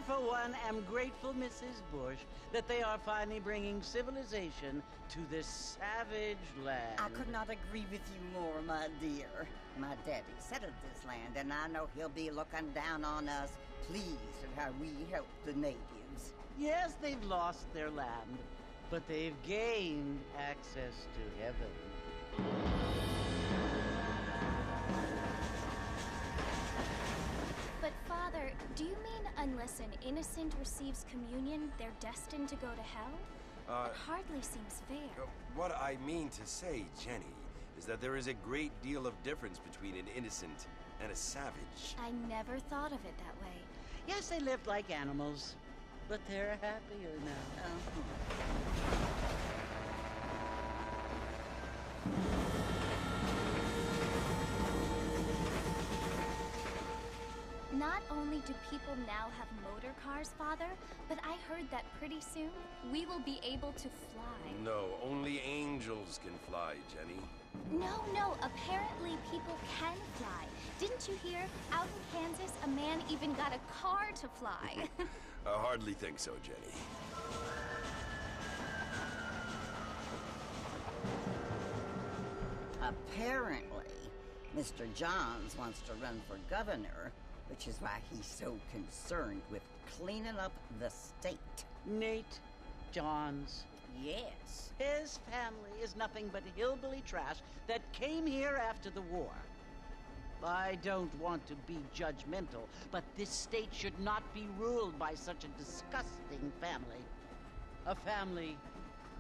for one, am grateful, Mrs. Bush, that they are finally bringing civilization to this savage land. I could not agree with you more, my dear. My daddy settled this land, and I know he'll be looking down on us, pleased at how we help the natives. Yes, they've lost their land, but they've gained access to heaven. But, Father, do you mean unless an innocent receives communion, they're destined to go to hell? It hardly seems fair. What I mean to say, Jenny, is that there is a great deal of difference between an innocent and a savage. I never thought of it that way. Yes, they lived like animals, but they're happier now. Not only do people now have motor cars, Father, but I heard that pretty soon we will be able to fly. No, only angels can fly, Jenny. No, apparently people can fly. Didn't you hear? Out in Kansas, a man even got a car to fly. I hardly think so, Jenny. Apparently, Mr. Johns wants to run for governor, which is why he's so concerned with cleaning up the state. Nate Johns. Yes. His family is nothing but hillbilly trash that came here after the war. I don't want to be judgmental, but this state should not be ruled by such a disgusting family. A family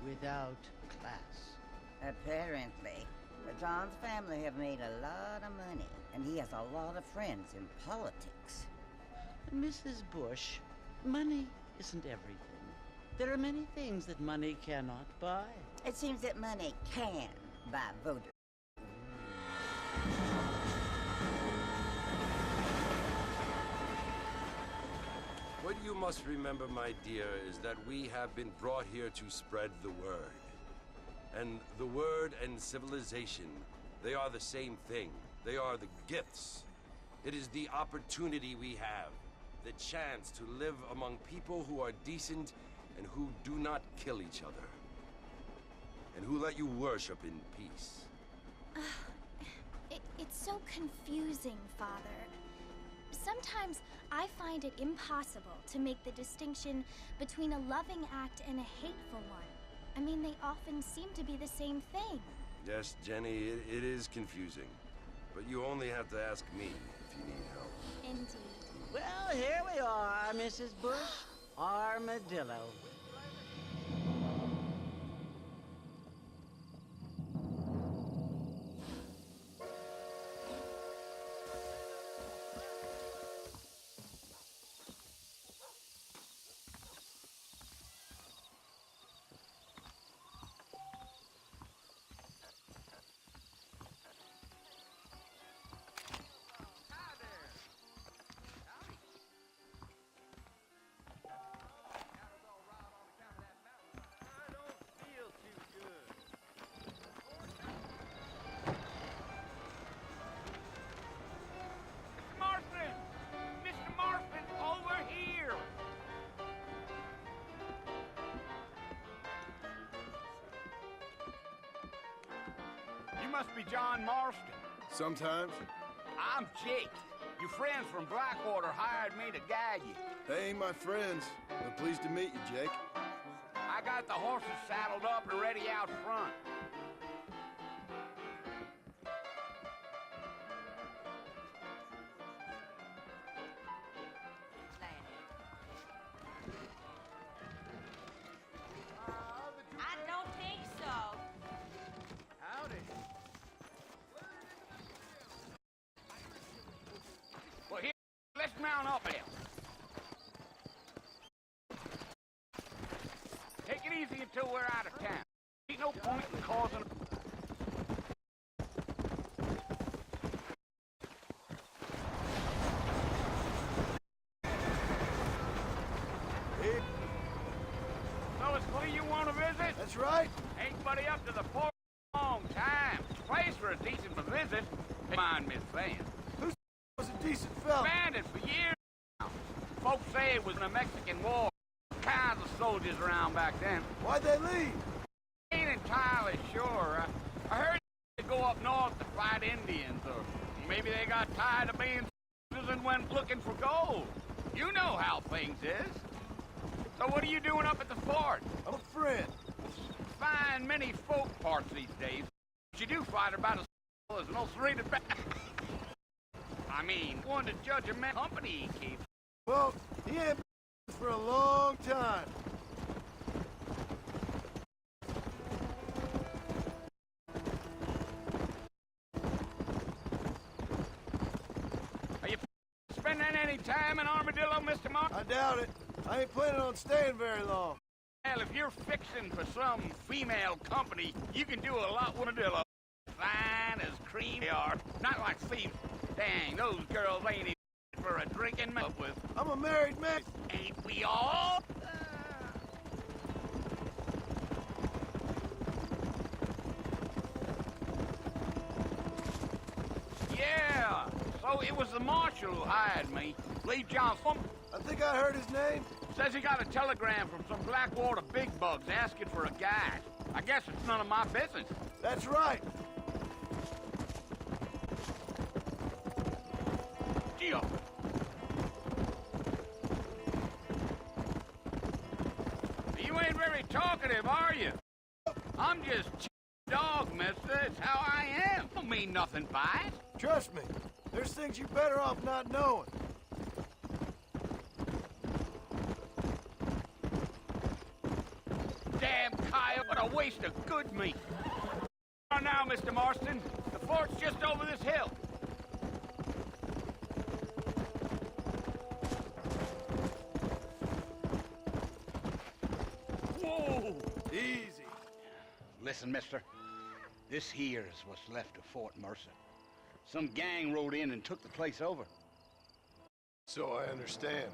without class. Apparently. The Johns family have made a lot of money, and he has a lot of friends in politics. Mrs. Bush, money isn't everything. There are many things that money cannot buy. It seems that money can buy voters. What you must remember, my dear, is that we have been brought here to spread the word. And the word and civilization, they are the same thing. They are the gifts. It is the opportunity we have, the chance to live among people who are decent and who do not kill each other, and who let you worship in peace. It's so confusing, Father. Sometimes I find it impossible to make the distinction between a loving act and a hateful one. I mean, they often seem to be the same thing. Yes, Jenny, it is confusing. But you only have to ask me if you need help. Indeed. Well, here we are, Mrs. Bush. Armadillo. You must be John Marston. Sometimes. I'm Jake. Your friends from Blackwater hired me to guide you. They ain't my friends. But pleased to meet you, Jake. I got the horses saddled up and ready out front. I don't think so. Howdy. Well, here, let's mount up here. Take it easy until we're out of town. Ain't no point in causing... So it's Clee you want to visit? That's right. Ain't buddy up to the port in a long time. Place for a decent visit. Mind Miss Van. Who was a decent fella? Abandoned for years now. Folks say it was in the Mexican War. Kinds of soldiers around back then. Why'd they leave? Ain't entirely sure. I heard they go up north to fight Indians, or maybe they got tired of being soldiers and went looking for gold. You know how things is. So what are you doing up at the fort? I'm a friend. Find many folk parts these days. But you do fight about as well as most rated back. I mean, one to judge a man's company he keeps. Well, he ain't been for a long time. Are you spending any time in Armadillo, Mr. Mark? I doubt it. I ain't planning on staying very long. Well, if you're fixing for some female company, you can do a lot with Armadillo. Fine as cream they are. Not like thieves. Dang, those girls ain't even for a drinking up with. I'm a married man. Ain't we all? Yeah, so it was the marshal who hired me. Lee Johnson. I think I heard his name. Says he got a telegram from some Blackwater big bugs asking for a guide. I guess it's none of my business. That's right. Gio. You ain't very talkative, are you? I'm just dog, mister. It's how I am. Don't mean nothing by it. Trust me. There's things you're better off not knowing. Damn coyote, what a waste of good meat. Now, Mr. Marston, the fort's just over this hill. Whoa! Easy. Listen, mister. This here's what's left of Fort Mercer. Some gang rode in and took the place over. So I understand.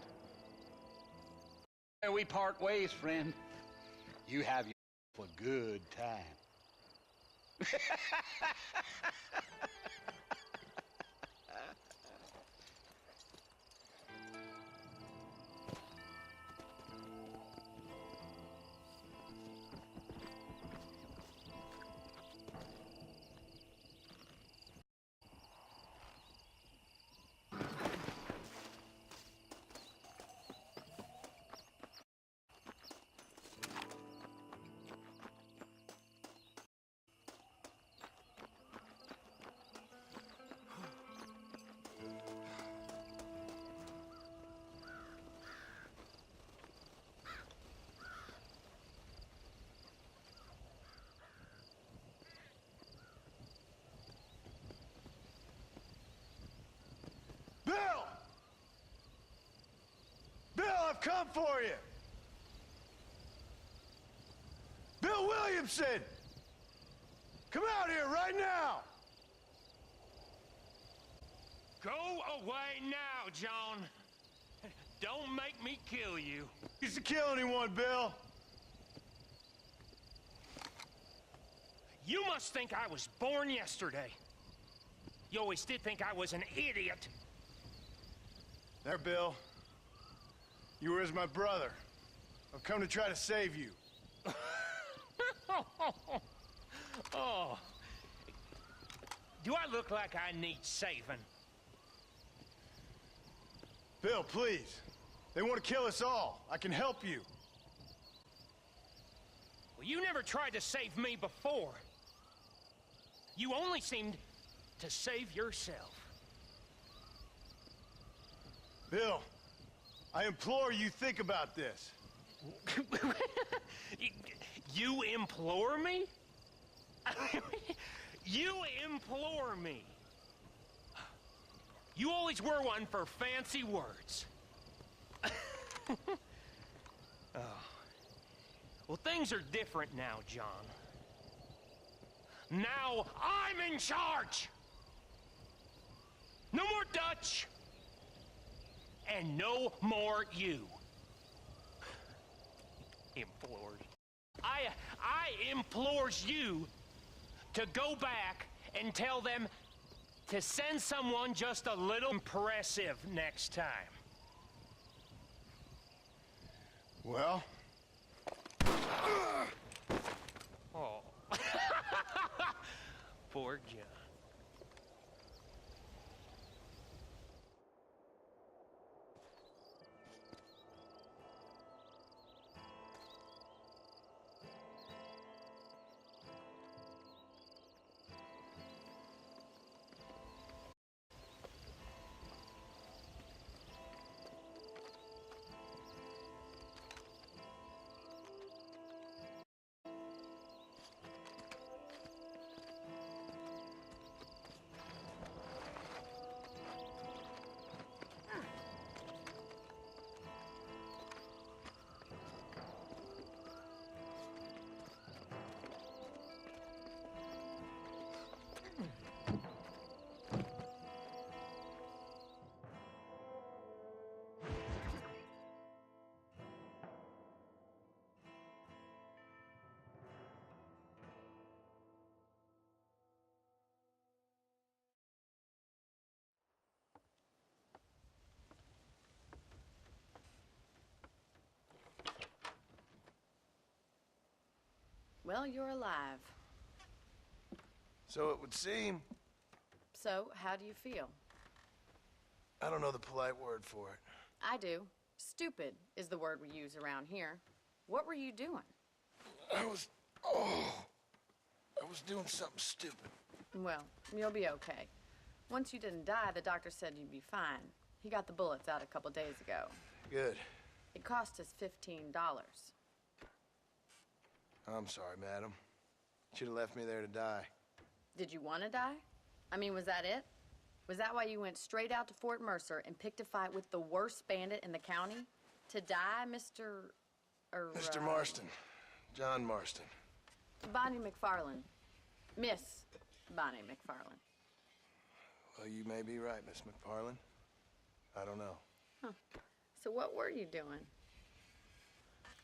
There we part ways, friend. You have yourself a good time. Bill! Bill, I've come for you! Bill Williamson! Come out here right now! Go away now, John. Don't make me kill you. Used to kill anyone, Bill. You must think I was born yesterday. You always did think I was an idiot. There, Bill. You were as my brother. I've come to try to save you. Oh. Do I look like I need saving? Bill, please. They want to kill us all. I can help you. Well, you never tried to save me before. You only seemed to save yourself. Bill, I implore you think about this. You implore me? You implore me. You always were one for fancy words. Oh. Well, things are different now, John. Now I'm in charge. No more Dutch. And no more you. Implores. I implores you to go back and tell them to send someone just a little impressive next time. Well? Oh. Poor John. Well, you're alive. So it would seem. So, how do you feel? I don't know the polite word for it. I do. Stupid is the word we use around here. What were you doing? I was doing something stupid. Well, you'll be okay. Once you didn't die, the doctor said you'd be fine. He got the bullets out a couple days ago. Good. It cost us $15. I'm sorry, madam. Should have left me there to die. Did you want to die? I mean, was that it? Was that why you went straight out to Fort Mercer and picked a fight with the worst bandit in the county? To die, Mr. Mr. Marston. John Marston. Bonnie McFarland. Miss Bonnie McFarland. Well, you may be right, Miss McFarland. I don't know. Huh. So what were you doing?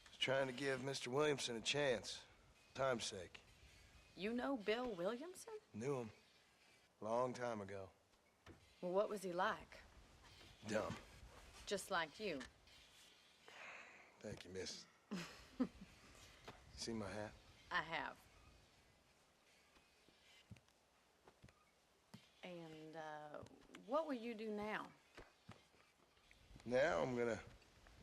Just trying to give Mr. Williamson a chance. Time's sake. You know Bill Williamson? Knew him. Long time ago. Well, what was he like? Dumb. Just like you. Thank you, miss. See my hat? I have. And, what will you do now? Now I'm gonna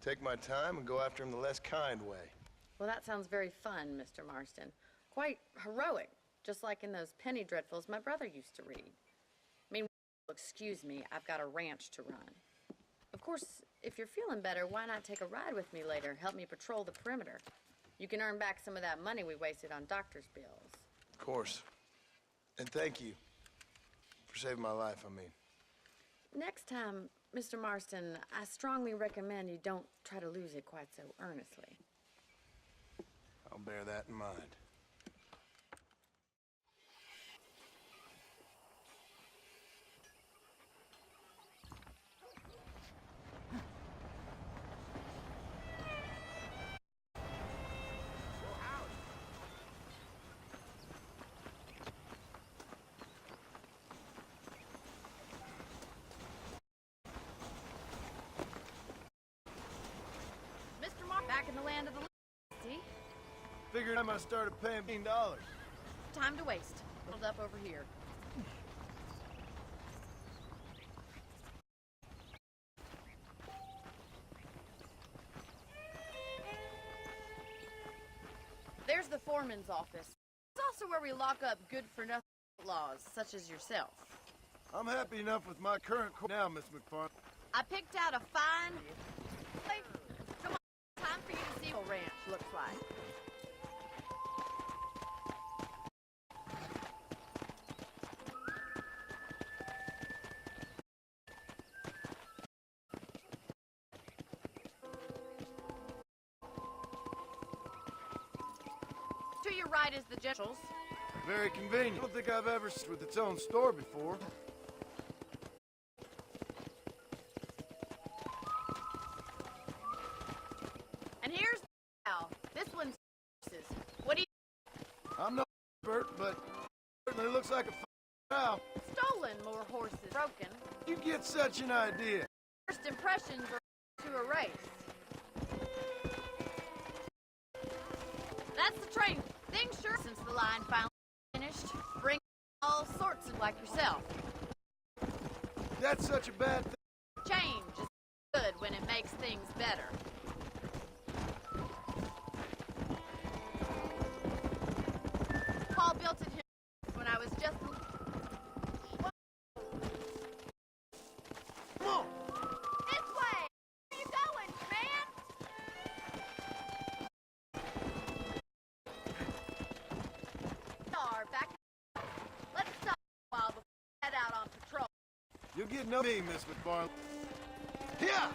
take my time and go after him the less kind way. Well, that sounds very fun, Mr. Marston. Quite heroic, just like in those penny dreadfuls my brother used to read. I mean, excuse me, I've got a ranch to run. Of course, if you're feeling better, why not take a ride with me later? Help me patrol the perimeter. You can earn back some of that money we wasted on doctor's bills. Of course. And thank you for saving my life, I mean. Next time, Mr. Marston, I strongly recommend you don't try to lose it quite so earnestly. I'll bear that in mind. Mr. Marston, back in the land of the see? Figured I might start paying $15. Time to waste. Hold up over here. There's the foreman's office. It's also where we lock up good-for-nothing outlaws, such as yourself. I'm happy enough with my current course now, Miss McFarland. I picked out a fine... Hey, come on, time for you to see what ranch looks like. To your right is the General's. Very convenient. I don't think I've ever seen with its own store before. And here's Al. This one's horses. What do you... I'm no expert, but certainly looks like a cow. Stolen more horses. Broken. You get such an idea. First impressions are to erase. That's the train. Things sure since the line finally finished. Bring all sorts of like yourself. That's such a bad thing. Change is good when it makes things better. Paul built it here when I was just... Come on! This way! Where you going, man? Back. Let's stop a while before we head out on patrol. You'll get no me, Miss McFarland. Yeah!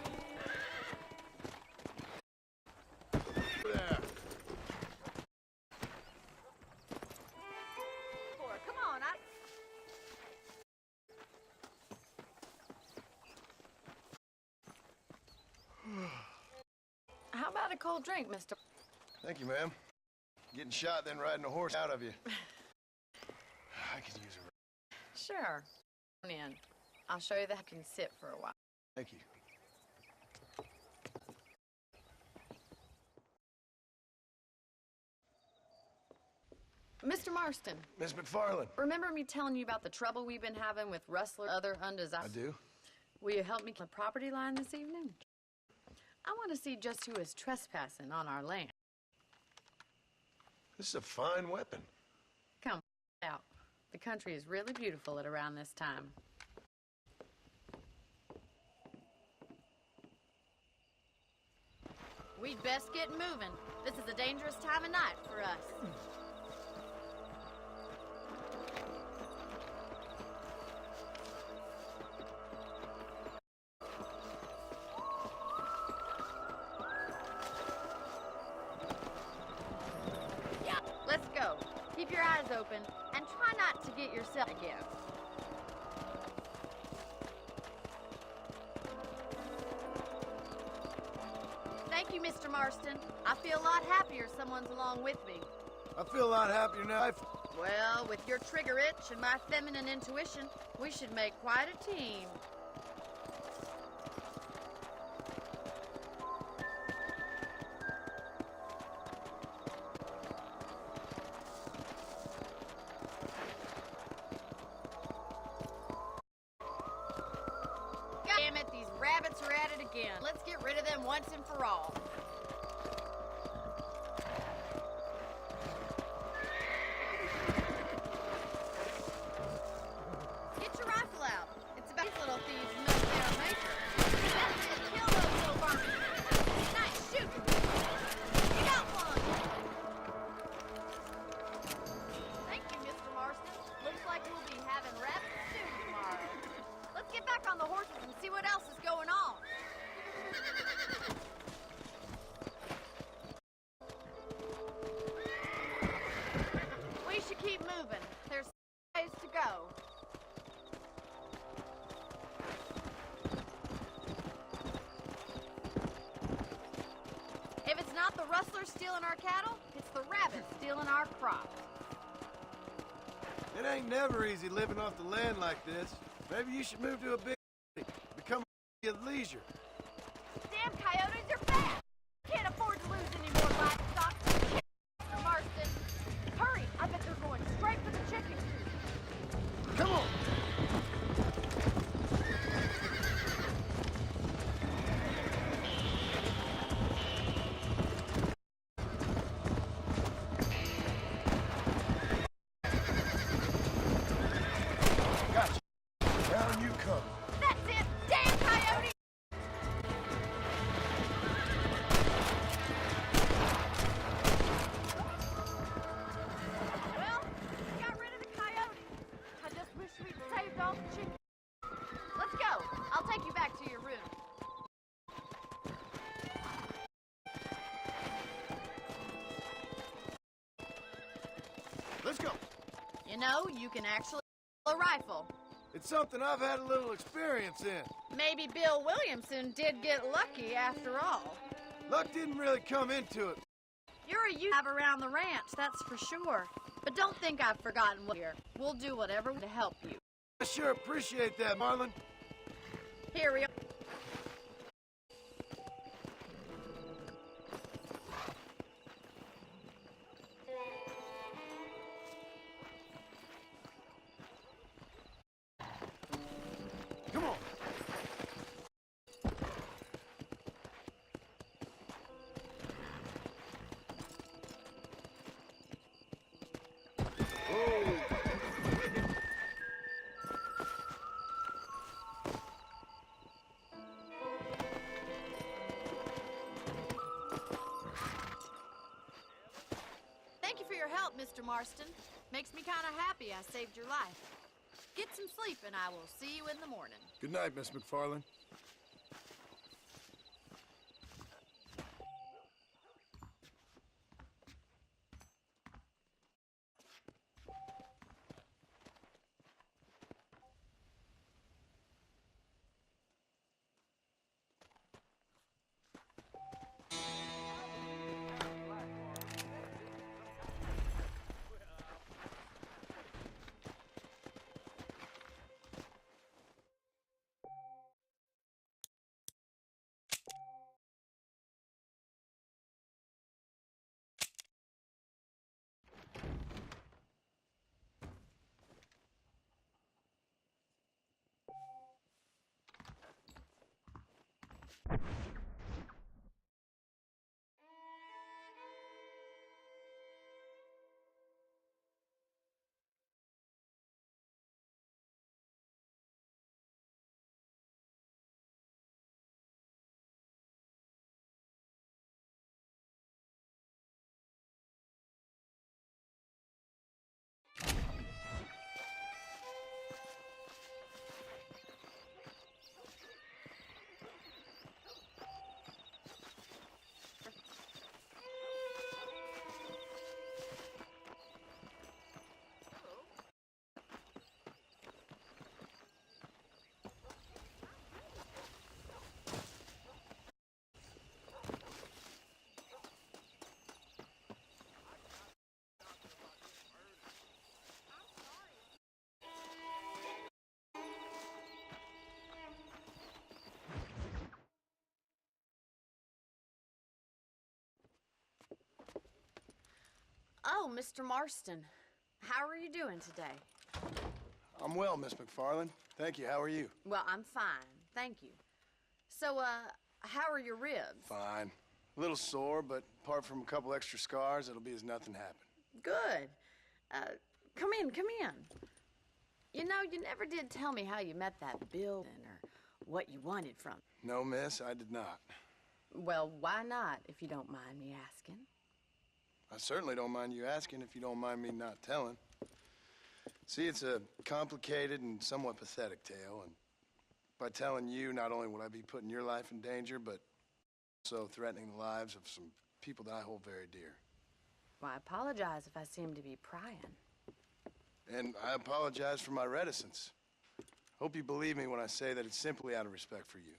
There. Come on, How about a cold drink, Mr. Thank you, ma'am. Getting shot, then riding a horse out of you. I could use a... Sure. Come in. I'll show you that I can sit for a while. Thank you. Mr. Marston. Miss McFarland. Remember me telling you about the trouble we've been having with Rustler other undesirable? I do. Will you help me on the property line this evening? I want to see just who is trespassing on our land. This is a fine weapon. Come out. The country is really beautiful at around this time. We'd best get moving. This is a dangerous time of night for us. Yeah, let's go. Keep your eyes open and try not to get yourself again. Thank you, Mr. Marston. I feel a lot happier someone's along with me. I feel a lot happier now. Well, with your trigger itch and my feminine intuition, we should make quite a team. Damn it, these rabbits are at it again. Let's get rid of them once and for all. Get your rifle out. It's about these little thieves milk their maker. That's it. Kill those little vermin. Nice shooting. You got one. Thank you, Mr. Marston. Looks like we'll be having rabbit stew tomorrow. Let's get back on the horses and see what else is going on. We should keep moving. There's ways to go. If it's not the rustlers stealing our cattle, it's the rabbits stealing our crops. It ain't never easy living off the land like this. Maybe you should move to a big city, become a at leisure. Damn coyotes are bad! Can't afford to lose any more livestock. Mr. Marston, hurry! I bet they're going straight for the chickens. Come on! Gotcha. Down you come. That's it! Damn coyote! Well, we got rid of the coyotes. I just wish we'd saved all the chickens. Let's go. I'll take you back to your room. Let's go. You know, you can actually a rifle. It's something I've had a little experience in. Maybe Bill Williamson did get lucky after all. Luck didn't really come into it. You're a you have around the ranch, that's for sure. But don't think I've forgotten what here. We'll do whatever to help you. I sure appreciate that, Marlon. Here we are. Mr. Marston. Makes me kind of happy I saved your life. Get some sleep, and I will see you in the morning. Good night, Miss McFarland. Oh, Mr. Marston. How are you doing today? I'm well, Miss McFarland. Thank you. How are you? Well, I'm fine. Thank you. So, how are your ribs? Fine. A little sore, but apart from a couple extra scars, it'll be as nothing happened. Good. Come in, come in. You know, you never did tell me how you met that building or what you wanted from it. No, miss, I did not. Well, why not, if you don't mind me asking? I certainly don't mind you asking if you don't mind me not telling. See, it's a complicated and somewhat pathetic tale, and by telling you, not only would I be putting your life in danger, but also threatening the lives of some people that I hold very dear. Well, I apologize if I seem to be prying. And I apologize for my reticence. Hope you believe me when I say that it's simply out of respect for you.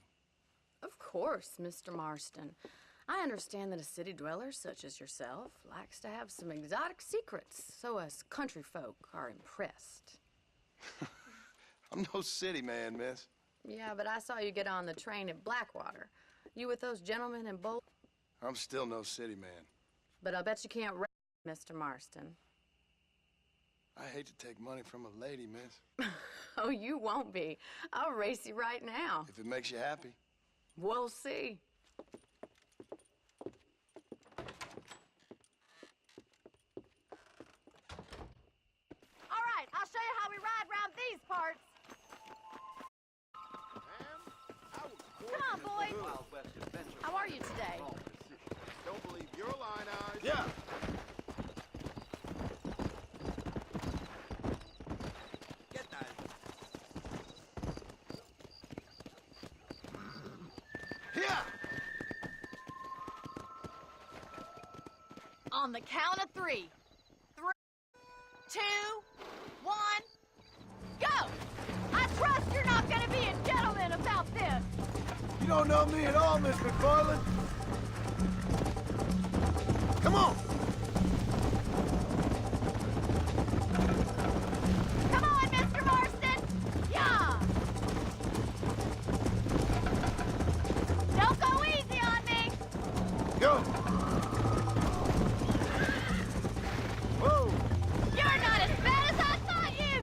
Of course, Mr. Marston. I understand that a city dweller such as yourself likes to have some exotic secrets, so us country folk are impressed. I'm no city man, miss. Yeah, but I saw you get on the train at Blackwater. You with those gentlemen in Bolt? I'm still no city man. But I bet you can't race, Mr. Marston. I hate to take money from a lady, miss. Oh, you won't be. I'll race you right now. If it makes you happy. We'll see. All right, I'll show you how we ride around these parts. Come on, boys. How are you today? Don't believe your line eyes. Yeah. Get that. Yeah. On the count of 3. 3, 2, 1, go! I trust you're not gonna be a gentleman about this. You don't know me at all, Miss McFarland. Come on. Come on, Mr. Marston! Yeah! Don't go easy on me! Go. Whoa. You're not as bad as I thought you!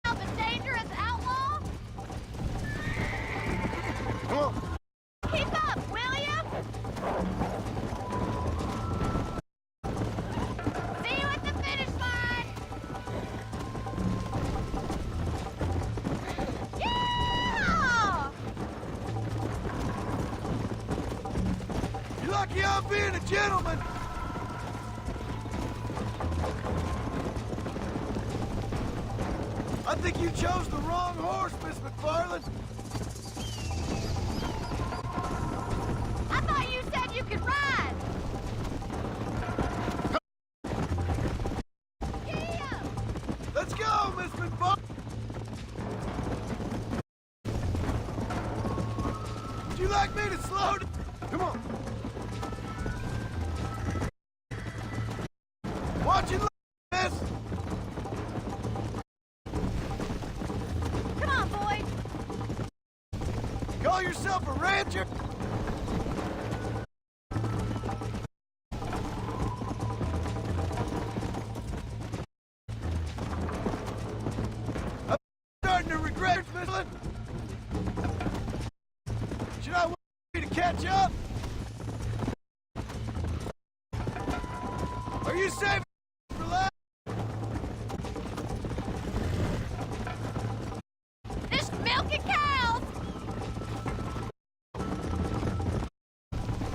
Now the dangerous outlaw? Come on. Keep up, will you? See you at the finish line! Yeah! You're lucky I'm being a gentleman. chose the wrong horse, Miss McFarland. I thought you said you could ride! Yeah! Let's go, Miss McFarland. Would you like me to slow down? Come on. Watch it, miss. Come on, boy! Call yourself a rancher? I'm starting to regret it, Miss Lynn. Should I wait for you to catch up? Are you saving for last? This milking cows!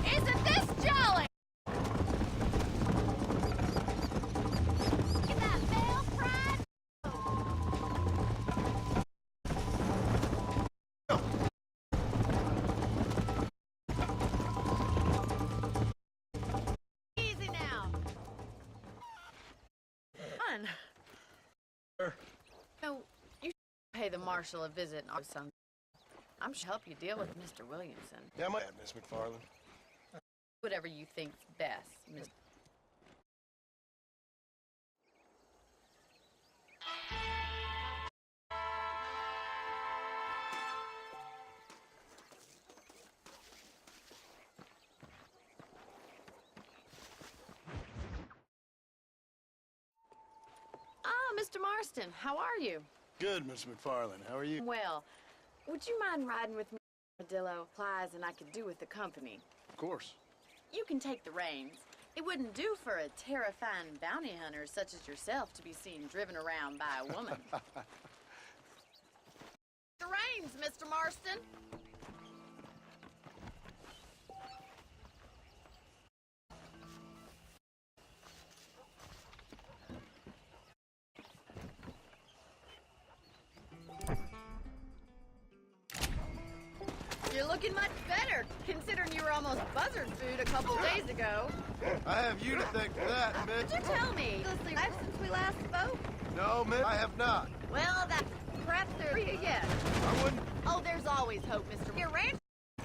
Isn't this jolly? Get that bell fried? Easy now. Fun. No, you should pay the marshal a visit or something. I'm sure help you deal with Mr. Williamson. Yeah, my bad, Miss McFarland. Whatever you think's best, Mr. Mr. Marston, how are you? Good, Miss McFarland. How are you? Well, would you mind riding with me, Armadillo? Plies and I could do with the company. Of course. You can take the reins. It wouldn't do for a terrifying bounty hunter such as yourself to be seen driven around by a woman. The reins, Mr. Marston. You're looking much better, considering you were almost buzzard food a couple days ago. I have you to thank for that, Miss. Did you tell me? Life since we last spoke? No, Miss, I have not. Well, that's perhaps there you yet. I wouldn't. Oh, there's always hope, Mr. You're ranch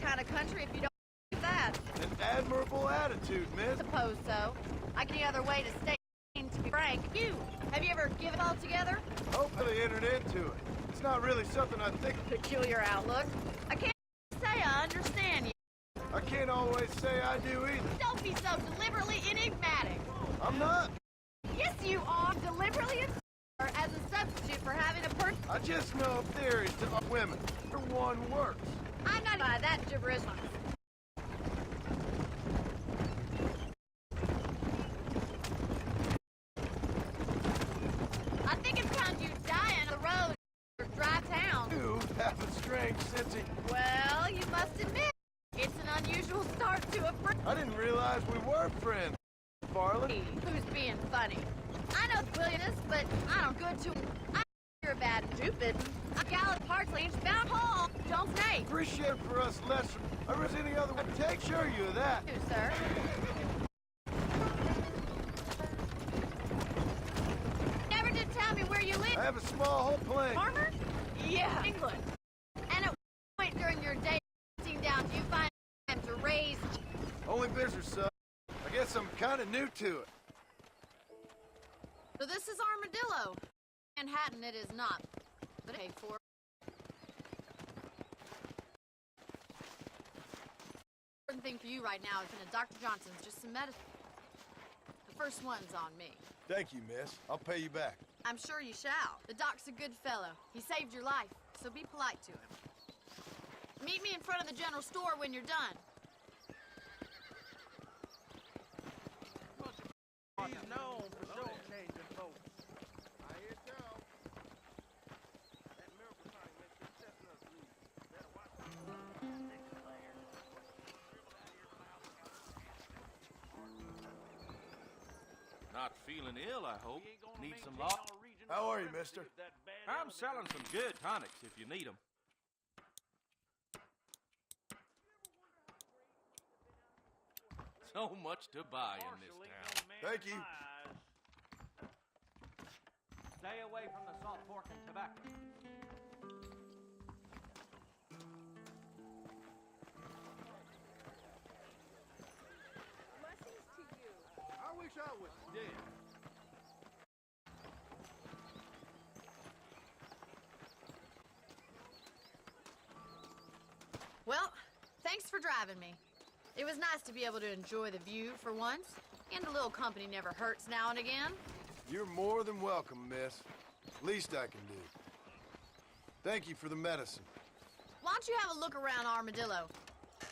kind of country if you don't do that. An admirable attitude, Miss. Suppose so. Like any other way to stay, to be frank. Have you ever given all together? Hopefully entered into it. It's not really something I think. Peculiar outlook. I can't say I understand you. I can't always say I do either. Don't be so deliberately enigmatic. I'm not. Yes, you are. Deliberately as a substitute for having a person. I just know theories to women. For one works. I'm not by that gibberish. I think it's time you die on the road or dry town. You have a strange sense of... Well, you must admit, it's an unusual start to a friend. I didn't realize we were friends, Farland. Who's being funny? I know Williams, but I don't good to him. I you're bad and stupid. A gallant Parsley bound Hall. Don't say. Appreciate it for us less. I risk any other way to take sure you of that. You, sir. Never did tell me where you live. I have a small home plane. Farmer? Yeah. England. And at what point during your day sitting down do you find time to raise... Only business, son. I guess I'm kind of new to it. So this is Armadillo. Manhattan it is not, but pay for. Important thing for you right now is in Dr. Johnson's just some medicine. The first one's on me. Thank you, miss. I'll pay you back. I'm sure you shall. The doc's a good fellow. He saved your life, so be polite to him. Meet me in front of the general store when you're done. He's known for showcasing folks. I hear so. That miracle thing makes your chestnuts loose. Better watch out. Not feeling ill, I hope. Need some law. How are you, mister? I'm selling some good tonics if you need them. So much to buy in this town. Thank you. Stay away from the salt pork and tobacco. Blessings to you. I wish I was dead. Well, thanks for driving me. It was nice to be able to enjoy the view for once, and a little company never hurts now and again. You're more than welcome, miss. Least I can do. Thank you for the medicine. Why don't you have a look around Armadillo?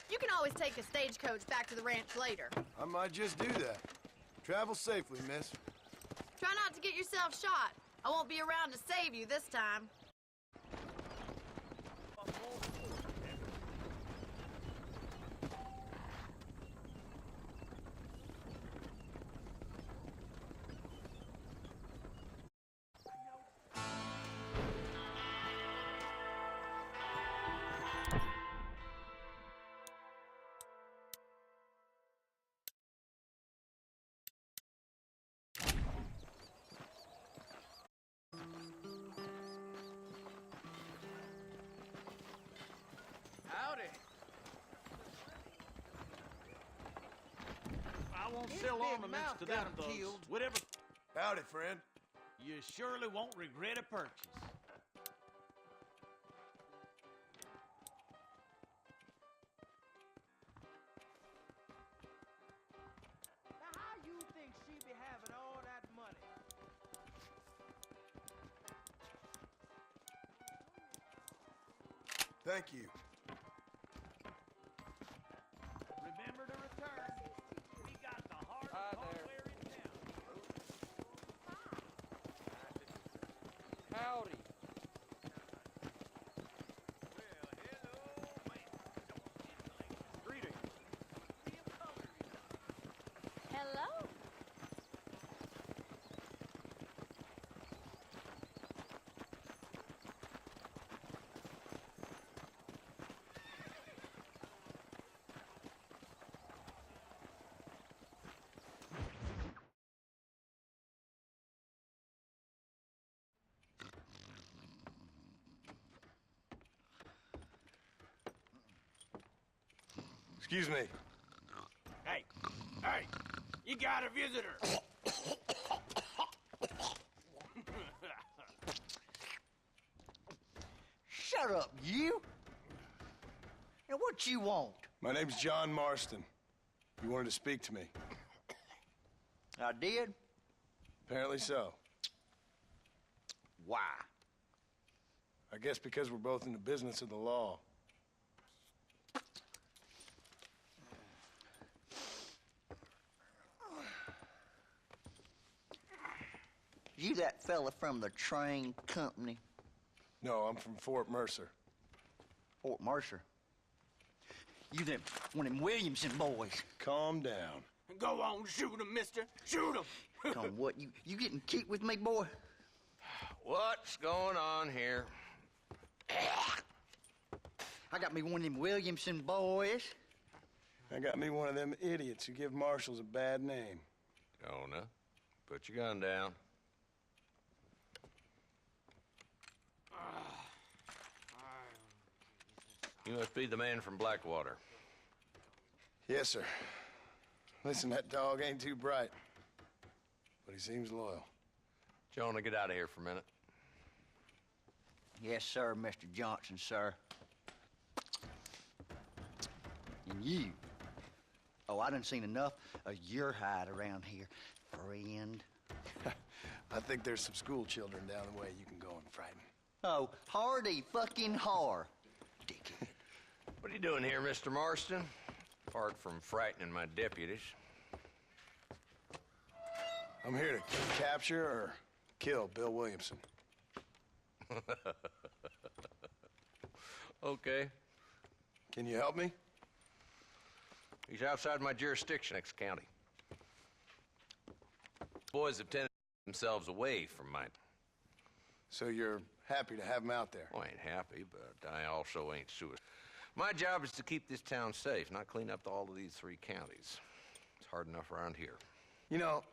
You can always take a stagecoach back to the ranch later. I might just do that. Travel safely, miss. Try not to get yourself shot. I won't be around to save you this time. Howdy. I won't sell ornaments to them thugs. Whatever. Howdy, friend. You surely won't regret a purchase. Now, how you think she be having all that money? Thank you. Remember to return. We got the hardest hardware in town. Howdy. Well, hello, man. Greetings. Hello. Excuse me. Hey, hey, you got a visitor. Shut up, you! And what you want? My name's John Marston. You wanted to speak to me. I did? Apparently so. Why? I guess because we're both in the business of the law. You that fella from the train company? No, I'm from Fort Mercer. Fort Mercer? You them one of them Williamson boys? Calm down. Go on, shoot him, mister. Shoot him. Come, what, you getting kicked with me, boy? What's going on here? I got me one of them Williamson boys. I got me one of them idiots who give marshals a bad name. Jonah, put your gun down. You must be the man from Blackwater. Yes, sir. Listen, that dog ain't too bright, but he seems loyal. Jonah, get out of here for a minute. Yes, sir, Mr. Johnson, sir. And you. Oh, I done seen enough of your hide around here, friend. I think there's some school children down the way you can go and frighten. Oh, hardy fucking har. Dickhead. What are you doing here, Mr. Marston? Apart from frightening my deputies. I'm here to capture or kill Bill Williamson. Okay. Can you help me? He's outside my jurisdiction, next county. Boys have tended themselves away from mine. So you're happy to have him out there. Well, I ain't happy, but I also ain't suicidal. My job is to keep this town safe, not clean up all of these 3 counties. It's hard enough around here. You know,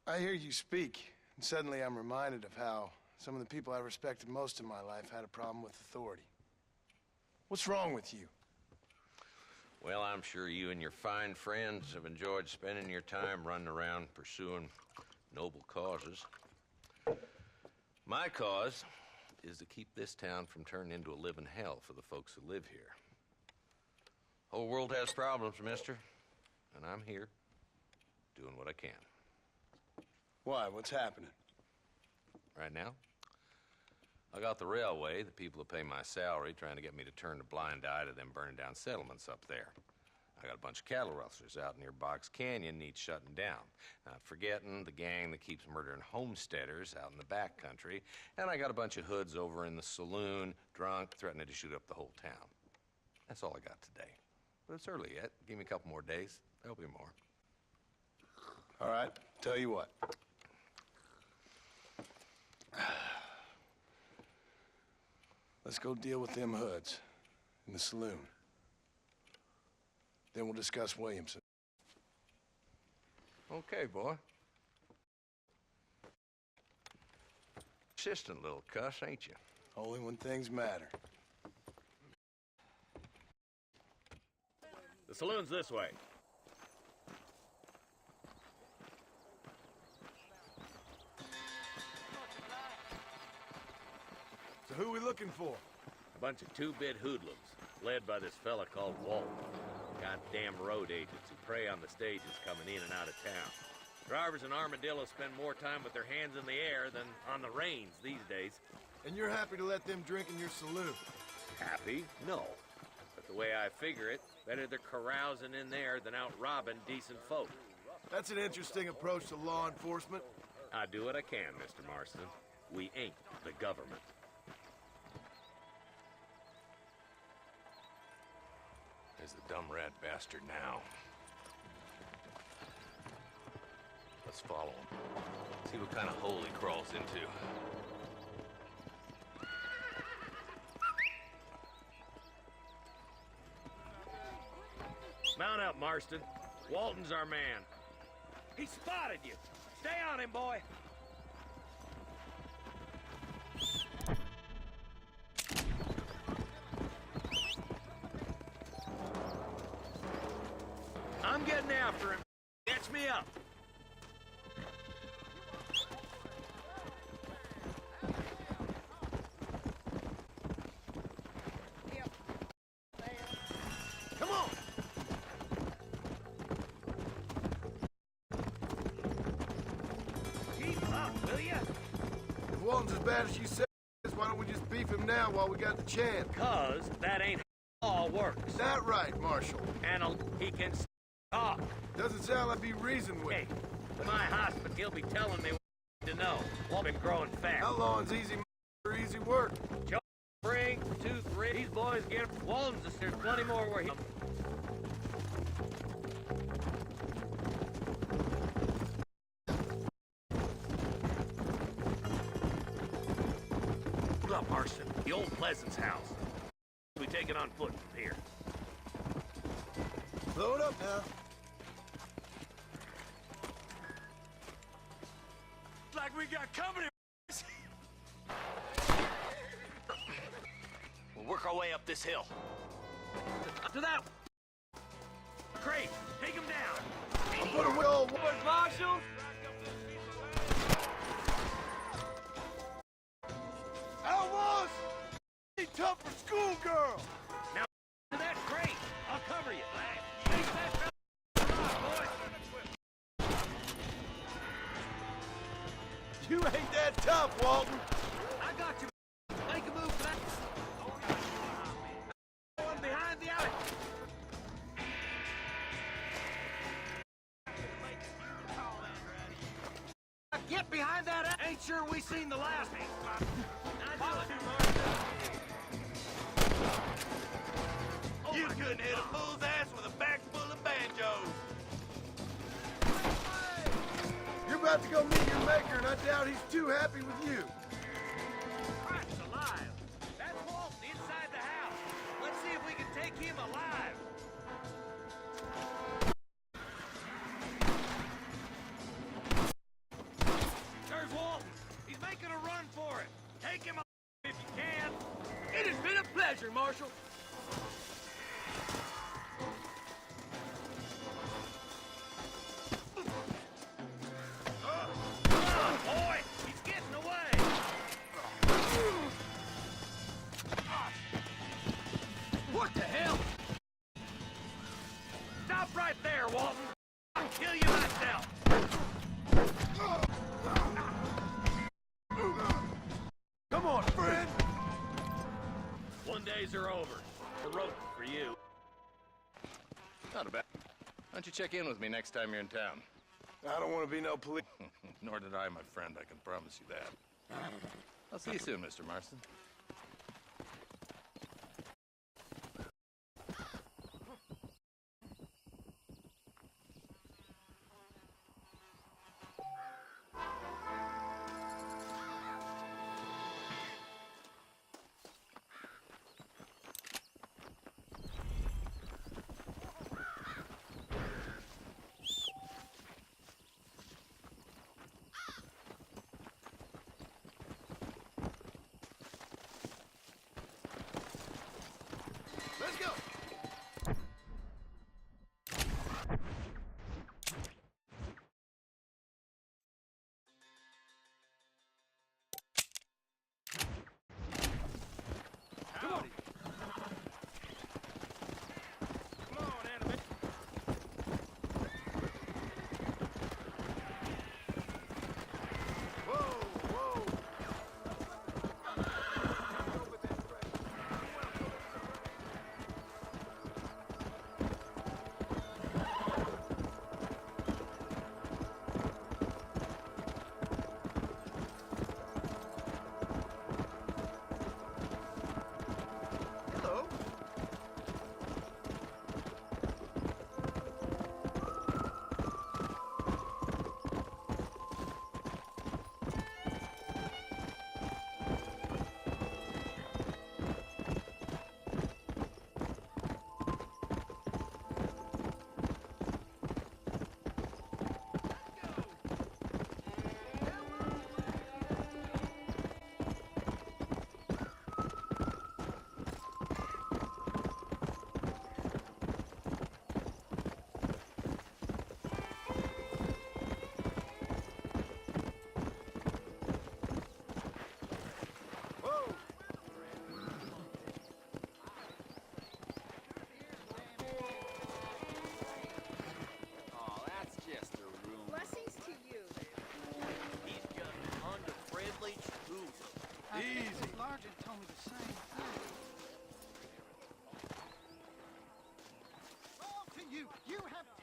I hear you speak, and suddenly I'm reminded of how some of the people I respected most in my life had a problem with authority. What's wrong with you? Well, I'm sure you and your fine friends have enjoyed spending your time running around pursuing noble causes. My cause is to keep this town from turning into a living hell for the folks who live here. Whole world has problems, mister, and I'm here doing what I can. Why? What's happening? Right now, I got the railway, the people who pay my salary, trying to get me to turn a blind eye to them burning down settlements up there. I got a bunch of cattle rustlers out near Box Canyon needs shutting down. Not forgetting the gang that keeps murdering homesteaders out in the back country. And I got a bunch of hoods over in the saloon, drunk, threatening to shoot up the whole town. That's all I got today. But it's early yet. Give me a couple more days. There'll be more. All right, tell you what. Let's go deal with them hoods in the saloon. Then we'll discuss Williamson. Okay, boy. Persistent little cuss, ain't you? Only when things matter. The saloon's this way. So who are we looking for? A bunch of 2-bit hoodlums, led by this fella called Walt. Goddamn road agents who prey on the stages coming in and out of town. Drivers in Armadillo spend more time with their hands in the air than on the reins these days. And you're happy to let them drink in your saloon? Happy? No. But the way I figure it, better they're carousing in there than out robbing decent folk. That's an interesting approach to law enforcement. I do what I can, Mr. Marston. We ain't the government. There's the dumb rat bastard now. Let's follow him. See what kind of hole he crawls into. Mount up, Marston. Walton's our man. He spotted you. Stay on him, boy. I'm getting after him. Catch me up. Come on! Keep up, will ya? If Walton's as bad as you said, why don't we just beef him now while we got the chance? 'Cause that ain't how law works. Is that right, Marshal? And he can talk. Doesn't sound like he reasoned with. Hey, my hospital, he'll be telling me what to know. Walt been growing fast. Outlawing's easy for easy work. Joe, spring, 2, 3. These boys get Walton's. There's plenty more where he. Hold up, Marston. The old Pleasance house. We take it on foot from here. Load up now. Like we got company. We'll work our way up this hill. To that. Crate, take him down. I'll put him with old Marshal. Outlaws! Ain't tough for schoolgirl! Now, to that crate. I'll cover you. Take that boy. You ain't that tough, Walton. I got you. Make a move back. One behind the alley. Get behind that. Ain't sure we seen the last. You couldn't hit a fool's ass with a bag full of banjos. You're about to go meet your maker, and I doubt he's too happy with you. country, Marshal. Boy, he's getting away! What the hell? Stop right there, Walton! I'll kill you myself! Come on, friend! One days are over. Heroic for you. Not bad. Why don't you check in with me next time you're in town? I don't want to be no police. Nor did I, my friend. I can promise you that. I'll see you soon, Mr. Marston. Let's go!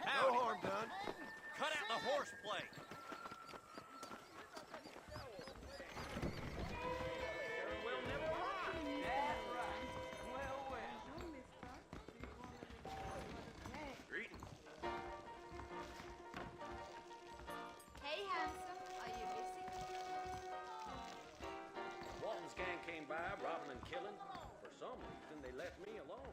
No harm done. Cut out the horseplay! Hey, handsome. Are you missing? Walton's gang came by, robbing and killing. For some reason, they left me alone.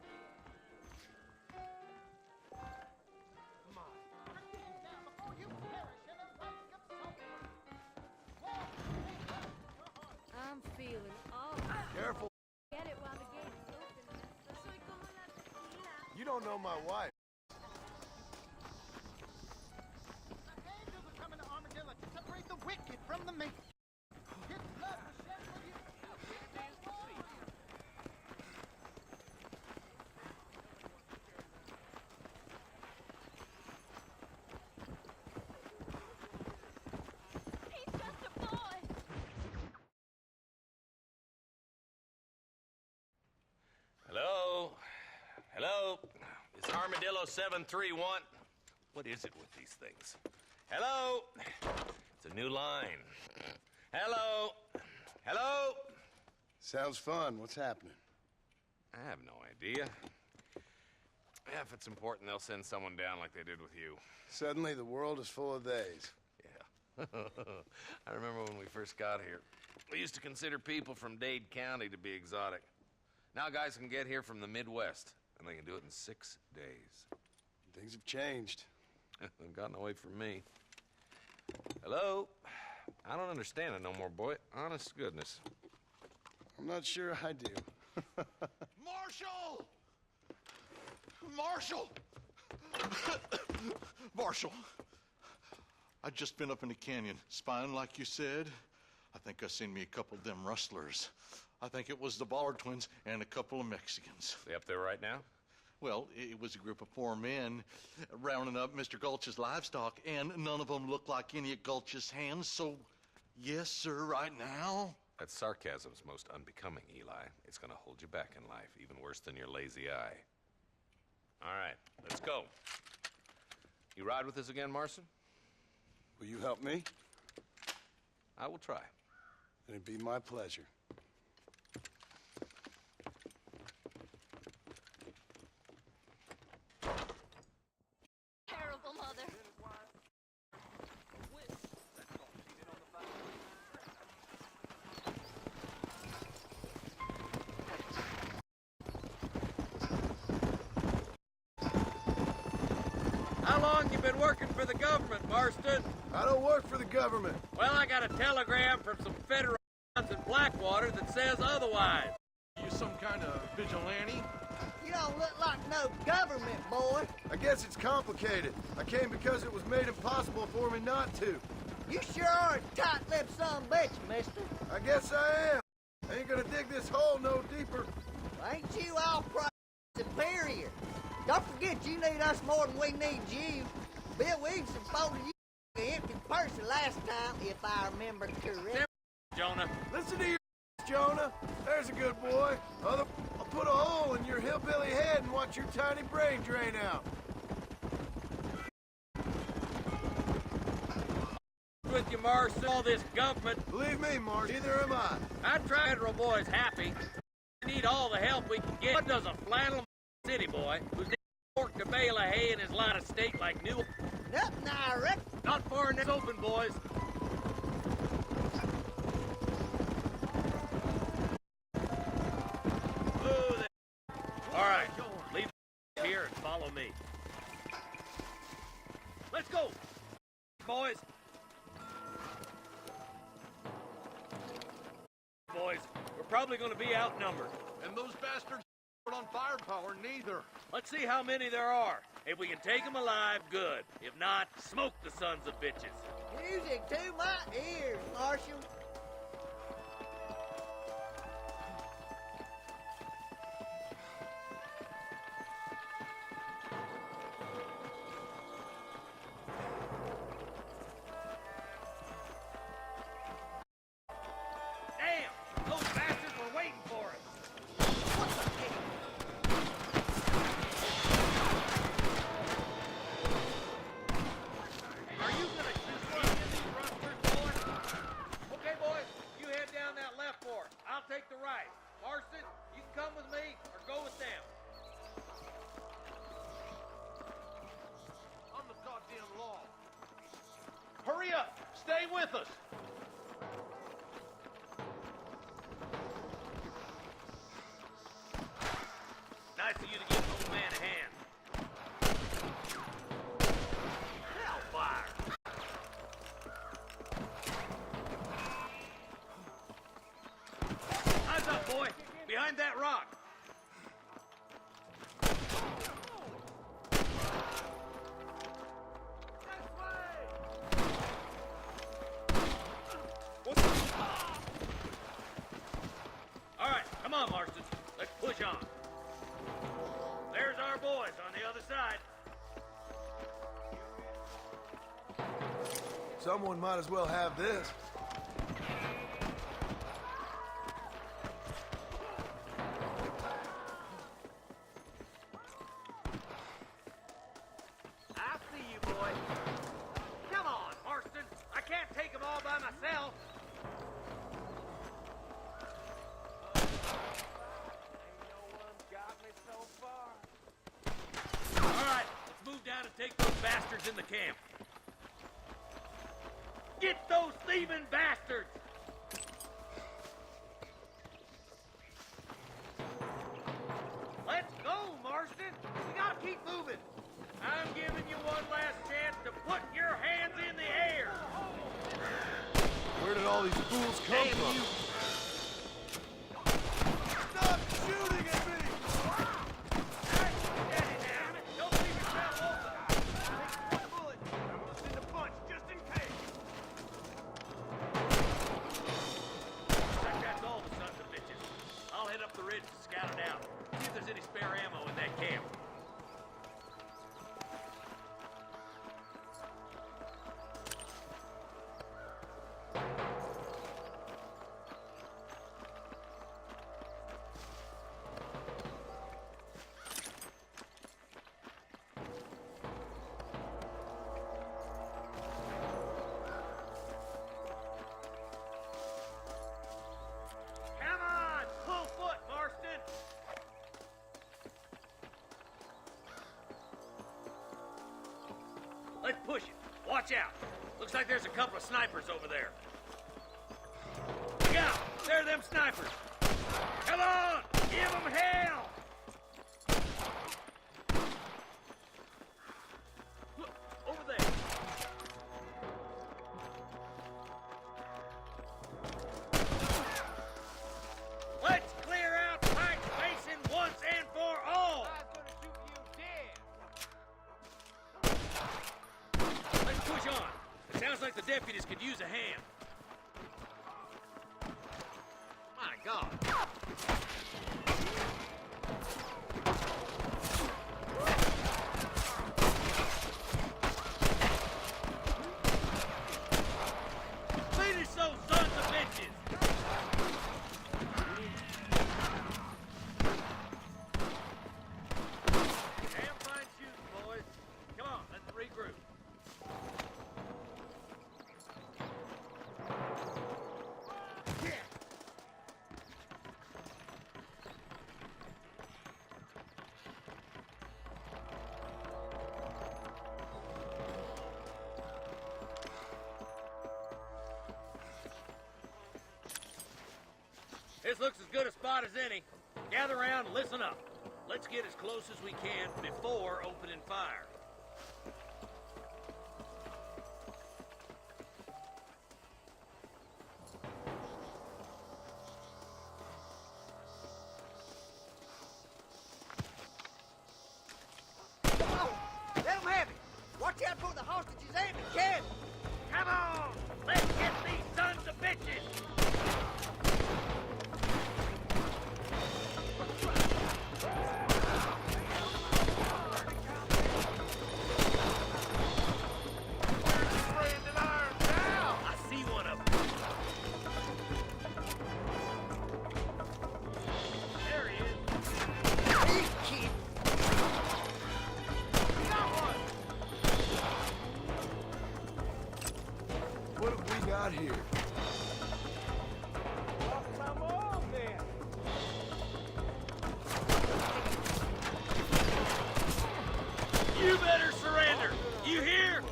I'm feeling awful. Careful. Get it while the gate is open. Soy como la tequila. You don't know my wife. Angels are coming to Armadillo to separate the wicked from the meek. His blood was shed for you. He's just a boy. Hello? Hello? Is Armadillo 731? What is it with these things? Hello? It's a new line. Hello? Hello? Sounds fun. What's happening? I have no idea. Yeah, if it's important, they'll send someone down like they did with you. Suddenly, the world is full of theys. Yeah. I remember when we first got here. We used to consider people from Dade County to be exotic. Now guys can get here from the Midwest, and they can do it in 6 days. Things have changed. They've gotten away from me. Hello? I don't understand it no more, boy. Honest to goodness. I'm not sure I do. Marshal! Marshal! Marshal, I just been up in the canyon, spying like you said. I think I seen me a couple of them rustlers. I think it was the Ballard twins and a couple of Mexicans. They up there right now? Well, it was a group of 4 men rounding up Mr. Gulch's livestock, and none of them looked like any of Gulch's hands, so yes, sir, right now. That sarcasm's most unbecoming, Eli. It's gonna hold you back in life, even worse than your lazy eye. All right, let's go. You ride with us again, Marston? Will you help me? I will try. It'd be my pleasure. Terrible mother. How long you been working for the government, Marston? I don't work for the government. Well, I got a telegram from some federal in Blackwater that says otherwise. You some kind of vigilante? You don't look like no government, boy. I guess it's complicated. I came because it was made impossible for me not to. You sure are a tight-lipped son of a bitch, mister. I guess I am. I ain't gonna dig this hole no deeper. Ain't you all superior? Don't forget you need us more than we need you. Bill Williamson folded you an empty person last time, if I remember correctly. Jonah. Listen to your Jonah. There's a good boy. I'll put a hole in your hillbilly head and watch your tiny brain drain out. With you, Marston, all this government. Believe me, Marsh, neither am I. I try federal boys happy. We need all the help we can get. What does a flannel city boy who's worked a bale of hay in his line of steak like new? Nothing, I reckon. Not far next open, boys. All right, leave here and follow me. Let's go, boys. Boys, we're probably going to be outnumbered. And those bastards aren't on firepower, neither. Let's see how many there are. If we can take them alive, good. If not, smoke the sons of bitches. Music to my ears, Marshal. Damn! Those bastards were waiting for us. Are you gonna shoot any of these rustlers, boys? Okay, boys, you head down that left fork. I'll take the right. Marston, you can come with me or go with them. I'm the goddamn law. Hurry up! Stay with us! Nice of you to give an old man a hand. Hellfire! Eyes up, boy! Behind that rock! All right, come on, Marston. Let's push on. There's our boys on the other side. Someone might as well have this. I see you, boy. Come on, Marston. I can't take them all by myself. All right, let's move down and take those bastards in the camp. Get those thieving bastards! Let's go, Marston. We gotta keep moving. I'm giving you one last chance to put your hands in the air. Where did all these fools come Damn from? you. Stop shooting at me! if there's any spare ammo in that camp. Come on! Full foot, Marston! Let's push it. Watch out. Looks like there's a couple of snipers over there. Look out! There are them snipers. Come on! Give them hell! Look, over there. Let's clear out Pike's Basin once and for all! Let's push on. It sounds like the deputies could use a hand. My God. Finish those sons of bitches! Damn fine shooting, boys. Come on, let's regroup. This looks as good a spot as any. Gather around and listen up. Let's get as close as we can before opening fire. Let them have it. Watch out for the hostages and the cabin. Come on! Let's get these sons of bitches! I see one of them. There he is. Hey, kid. Got one! What have we got here? Come on, then. You better surrender! You hear?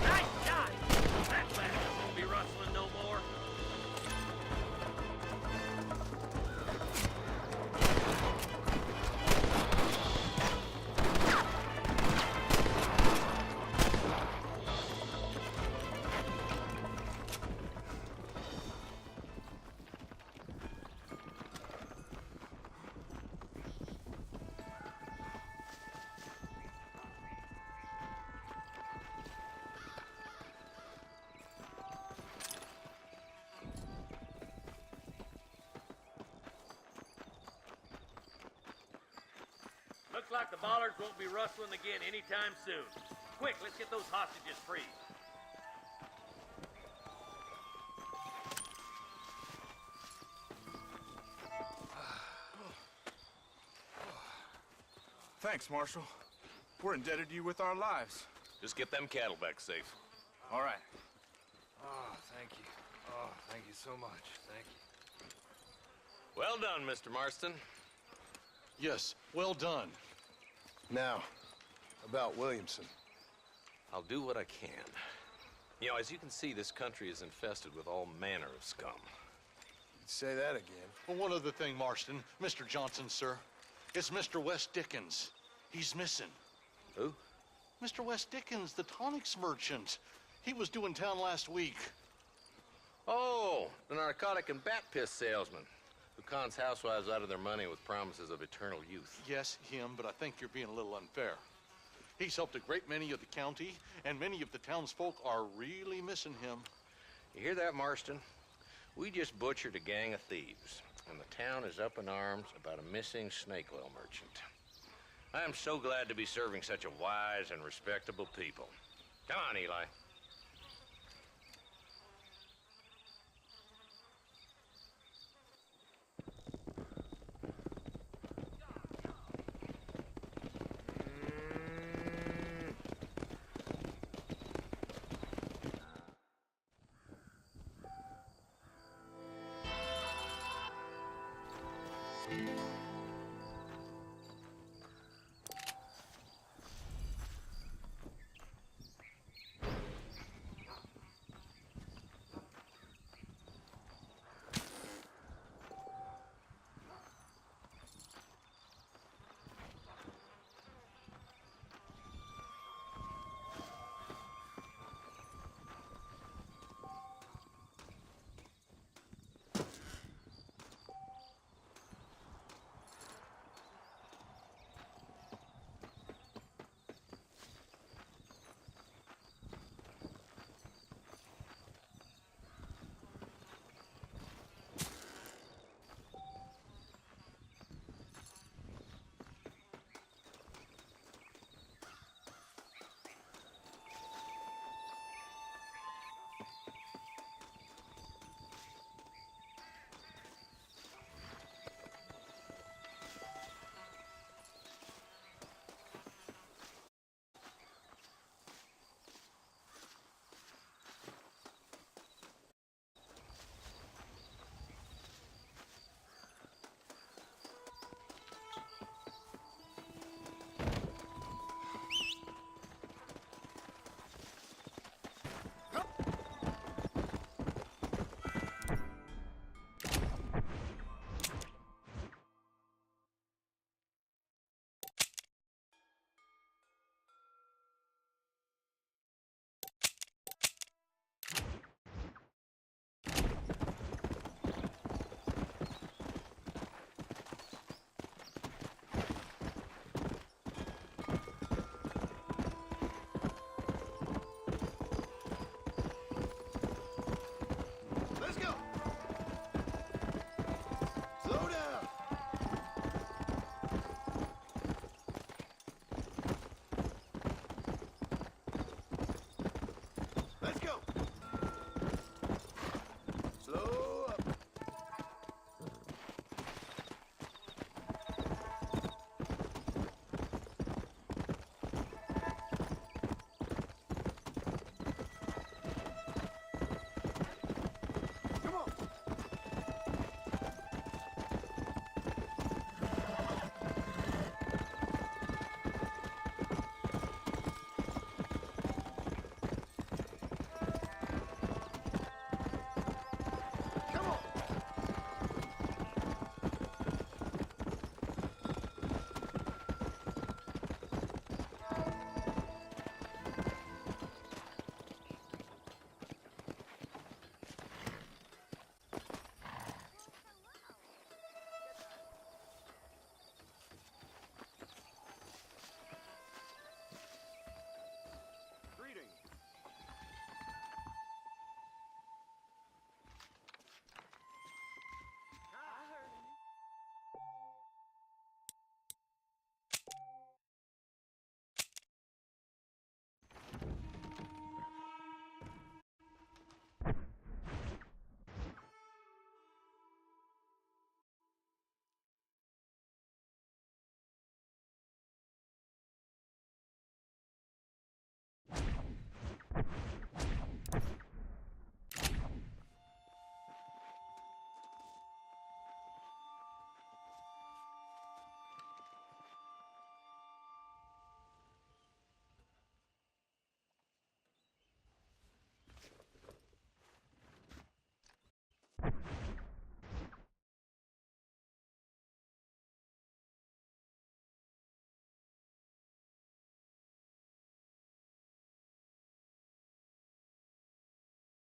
Nice shot! That bastard won't be rustling no more. Looks like the bollards won't be rustling again anytime soon. Quick, let's get those hostages free. Thanks, Marshal. We're indebted to you with our lives. Just get them cattle back safe. All right. Oh, thank you. Oh, thank you so much. Thank you. Well done, Mr. Marston. Yes, well done. Now, about Williamson. I'll do what I can. You know, as you can see, this country is infested with all manner of scum. Say that again. Well, one other thing, Marston. Mr. Johnson, sir. It's Mr. West Dickens. He's missing. Who? Mr. West Dickens, the tonics merchant. He was due in town last week. Oh, the narcotic and bat piss salesman who cons housewives out of their money with promises of eternal youth. Yes, him, but I think you're being a little unfair. He's helped a great many of the county, and many of the townsfolk are really missing him. You hear that, Marston? We just butchered a gang of thieves. and the town is up in arms about a missing snake oil merchant. I am so glad to be serving such a wise and respectable people. Come on, Eli.